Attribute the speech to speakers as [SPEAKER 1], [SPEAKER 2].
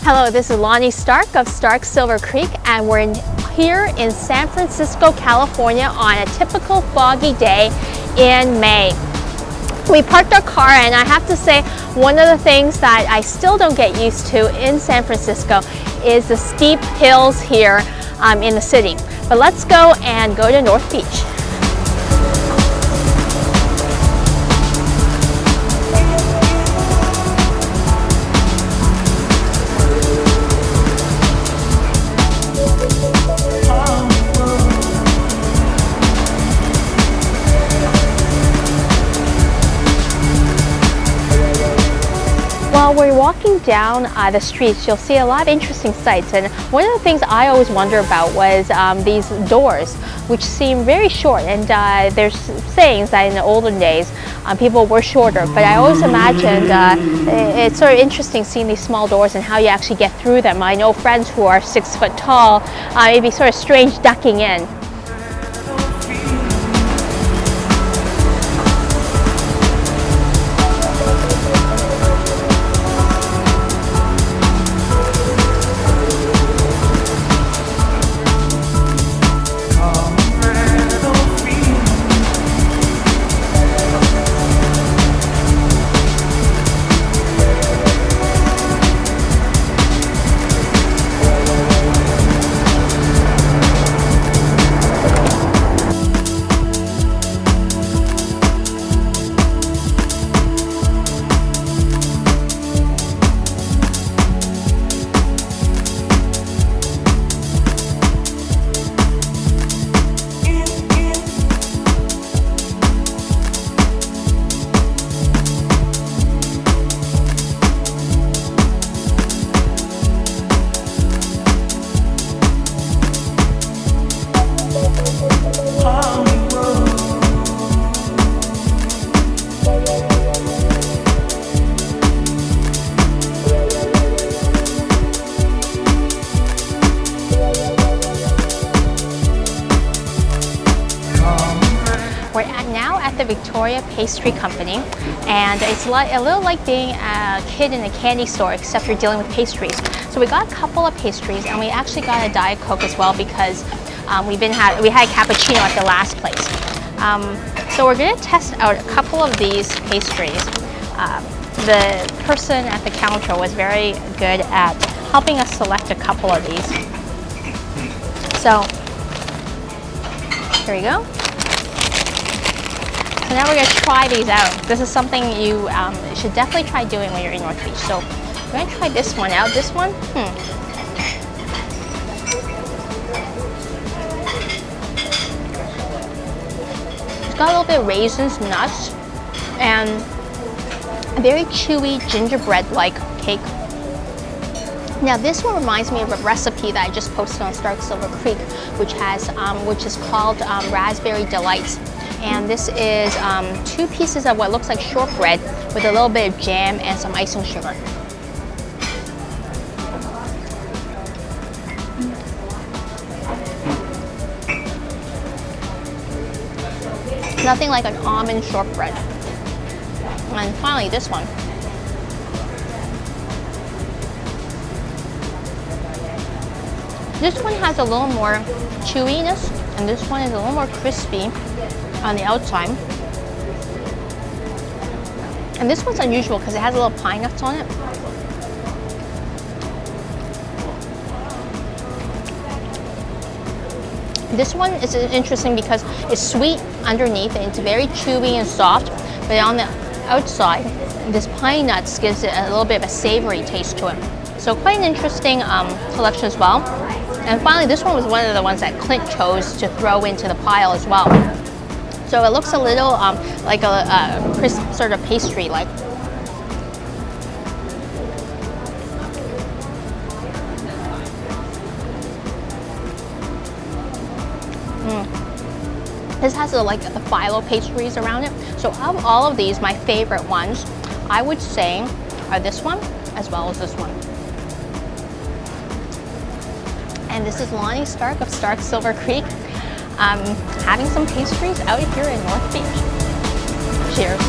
[SPEAKER 1] Hello, this is Loni Stark of Stark Silver Creek, and we're here in San Francisco, California on a typical foggy day in May. We parked our car, and I have to say, one of the things that I still don't get used to in San Francisco is the steep hills here in the city. But let's go to North Beach. While we're walking down the streets, you'll see a lot of interesting sights, and one of the things I always wonder about was these doors, which seem very short, and there's sayings that in the olden days people were shorter, but I always imagined it's sort of interesting seeing these small doors and how you actually get through them. I know friends who are 6 foot tall, it'd be sort of strange ducking in. We're now at the Victoria Pastry Company, and it's a little like being a kid in a candy store, except you're dealing with pastries. So we got a couple of pastries, and we actually got a Diet Coke as well because we had a cappuccino at the last place. So we're going to test out a couple of these pastries. The person at the counter was very good at helping us select a couple of these. So here we go. So now we're going to try these out. This is something you should definitely try doing when you're in North Beach. So we're going to try this one out. This one, It's got a little bit of raisins, nuts, and a very chewy gingerbread-like cake. Now this one reminds me of a recipe that I just posted on Stark Silver Creek, which is called Raspberry Delights. And this is 2 pieces of what looks like shortbread with a little bit of jam and some icing sugar. Nothing like an almond shortbread. And finally, this one. This one has a little more chewiness, and this one is a little more crispy on the outside. And this one's unusual because it has a little pine nuts on it. This one is interesting because it's sweet underneath and it's very chewy and soft, but on the outside, this pine nuts gives it a little bit of a savory taste to it. So quite an interesting collection as well. And finally, this one was one of the ones that Clint chose to throw into the pile as well. So it looks a little like a crisp sort of pastry-like. This has the phyllo pastries around it. So of all of these, my favorite ones, I would say, are this one as well as this one. And this is Loni Stark of Stark Silver Creek, having some pastries out here in North Beach. Cheers.